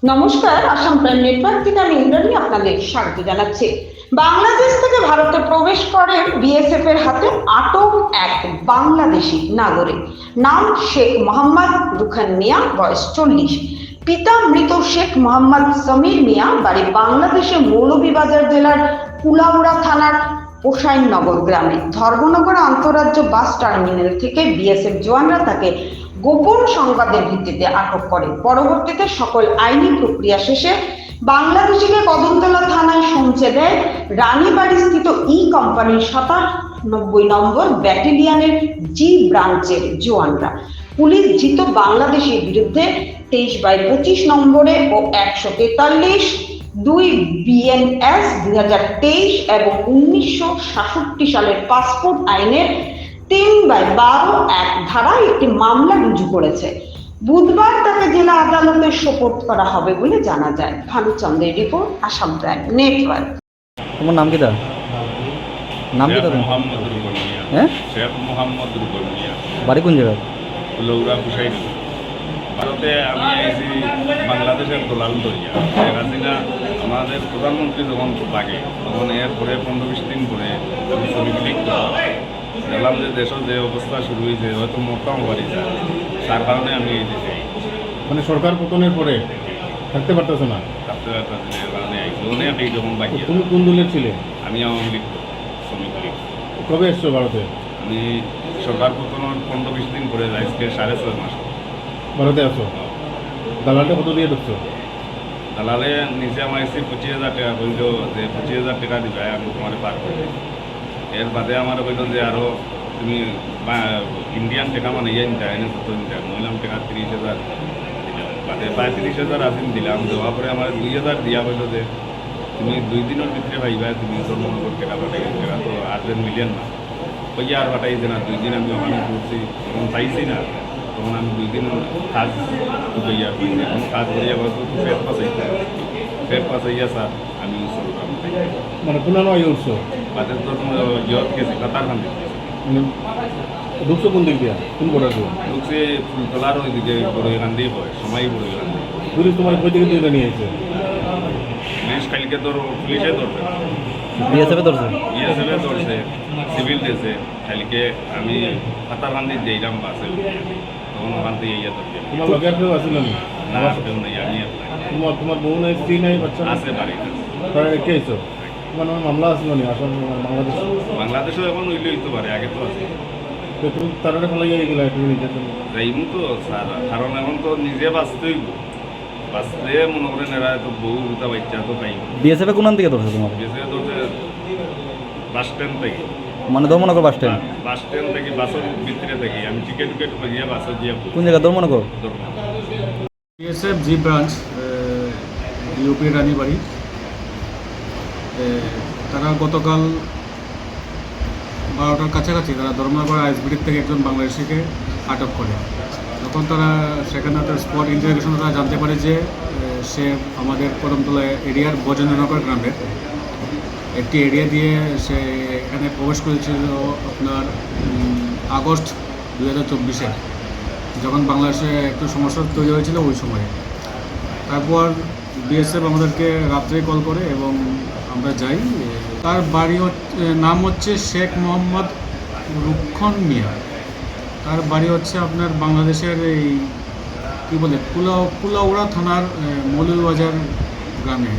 নমস্কার, Assam prime network থেকে আমি ইন্দ্রাণী আপনাদের স্বাগত জানাচ্ছি। বাংলাদেশ থেকে ভারতে প্রবেশ করে বিএসএফ এর হাতে আটক এক বাংলাদেশি নাগরিক। নাম শেখ মোহাম্মদ রুখান মিয়া, বয়স 40। পিতা মৃত শেখ মোহাম্মদ সমীর মিয়া, বাড়ি বাংলাদেশের মৌলভীবাজার জেলার কুলাউড়া থানার পোষাইনগর গ্রামে। ধর্মনগর আন্তঃরাজ্য বাস টার্মিনাল থেকে বিএসএফ জওয়ানরা তাকে গোপন সংবাদের ভিত্তিতে আটক করে। পরবর্তীতে সকল আইনি প্রক্রিয়া শেষে বাংলাদেশিকে কদমতলা থানায় পৌঁছে দেয় রানীবাড়ি স্থিত কোম্পানির 97 নম্বর ব্যাটালিয়নের জি ব্রাঞ্চের জওয়ানরা। পুলিশ ধৃত বাংলাদেশের বিরুদ্ধে 23/25 নম্বরে ও 143 2 বিএনএস 2023 এবং 1967 সালের পাসপোর্ট আইনের 3/12 ধারায় একটি মামলা রুজু করেছে। বুধবার তাকে জেলা আদালতে সোপর্দ করা হবে বলে জানা যায়। ভানুচন্দ্রের রিপোর্ট, আসাম প্রাইম নেটওয়ার্ক। তোমার নাম কি? তার নাম কি? তার মোহাম্মদ রুকন মিয়া। হ্যাঁ, শেখ মোহাম্মদ রুকন মিয়া, বাড়ি কোন জায়গায়? লৌরা কুশাইল। ভারতে আমি আইছি বাংলাদেশের দলাল দরিয়া। শেখ হাসিনা আমাদের প্রধানমন্ত্রী যখন লাগে তখন এরপরে 15-20 দিন পরে আমি ছবি ক্লিক দেখলাম যে দেশের যে অবস্থা শুরু হয়েছে হয়তো মোটাও পারি যায়, তার কারণে আমি এই দেশে মানে সরকার পতনের পরে থাকতে পারতেছো না। থাকতে কারণে আইছি অনেক এই যখন বাকি। তুমি কোন দলের ছিলে? আমি আওয়ামী লীগ শ্রমিক লীগ। কবে এসছো ভারতে? আমি সরকার পতনের 15-20 দিন পরে আজকে 6.5 মাস ভারতে আছো। দালালটা কত দিয়ে ঢুকছো? দালালে নিজে আমার এসে 25,000 টাকা কইল যে 25,000 টাকা দিবে আমি তোমার পার করে দেব। এর বাদে আমার কইল যে আরও তুমি ইন্ডিয়ান টাকা মানে ইয়ে নিতে এনে কত নিতে মহিলাম টাকা 30,000 দিলাম। বাদে 35,000 আসিন দিলাম। দেওয়ার পরে আমার 2,000 দিয়া কইল যে তুমি 2 দিনের ভিতরে ভাইবা তুমি তোর মনে কর টাকা পাঠাই। টাকা তো আর্জেন্ট মিলিয়ন না, ওই আর পাঠাইছে না। 2 দিন আমি ওখানে ঘুরছি, তখন পাইছি না। তখন আমি 2 দিন কাজ করিয়া কইছি, এখন কাজ করিয়া বলতো ফের পাশাইয়া স্যার আমি চলতাম। মানে পুনানো আই উঠছো? বাদে তো ইয়ত গেছি কাতার খান মানে ঢুকছো কোন দিক দিয়া? কোন বর্ডার দিয়ে ঢুকছে? ফুলতলার ওইদিকে বড় এখান দিয়ে পড়ে, সময় বড় এখান দিয়ে। পুলিশ তোমার কই দিকে দিয়ে নিয়ে এসেছে? পুলিশ কালকে তোর পুলিশে ধরবে, বিএসএফে ধরছে? বিএসএফে ধরছে, সিভিল দিয়েছে। কালকে আমি কাতার খান দিয়ে যাইলাম বাসে, তখন ওখান থেকে ইয়ে ধরবে। তোমার লগে আর কেউ আসিল না? না কেউ নেই, আমি apply। তোমার বউ নাই, স্ত্রী নাই, বাচ্চা নাই? আছে বাড়িতে। তারা কে এসো? তোমার নামে মামলা আসলো নি আসাম বাংলাদেশ? বাংলাদেশেও এখন হইলে হইতে পারে, আগে তো আছে। তো তুমি তারা ফেলাইয়া গেলা তুমি নিজের জন্য? যাইমু তো স্যার, কারণ এখন তো নিজে বাঁচতেই বাঁচতে মনে করেন এরা তো বউ দুটা বাচ্চা তো পাই। বিএসএফে কোন দিকে ধরছে তোমার? বেশি ধরতে বাস স্ট্যান্ড থেকে, মানে Dharmanagar bus stand? Bus stand থেকে বাসের ভিতরে থাকি আমি, টিকিট টিকিট করিয়া বাসে গিয়ে কোন জায়গা? ধর্মনগর? ধরবো। বিএসএফ জি ব্রাঞ্চ ইউপি রানীবাড়ি। তারা গতকাল 12টার কাছাকাছি তারা ধর্মনগর আইএসবিটির থেকে একজন বাংলাদেশিকে আটক করে। তখন তারা সেখানে তার স্পট ইন্টারোগেশনে তারা জানতে পারে যে সে আমাদের কদমতলা এরিয়ার বজেন্দ্রনগর গ্রামের একটি এরিয়া দিয়ে সে এখানে প্রবেশ করেছিল আপনার আগস্ট 2024-এ, যখন বাংলাদেশে একটু সমস্যা তৈরি হয়েছিল ওই সময়ে। তারপর বিএসএফ আমাদেরকে রাত্রে কল করে এবং আমরা যাই। তার বাড়ি নাম হচ্ছে শেখ মোহাম্মদ রুকন মিয়া। তার বাড়ি হচ্ছে আপনার বাংলাদেশের এই কী বলে কুলাউড়া থানার মৌলভীবাজার গ্রামে।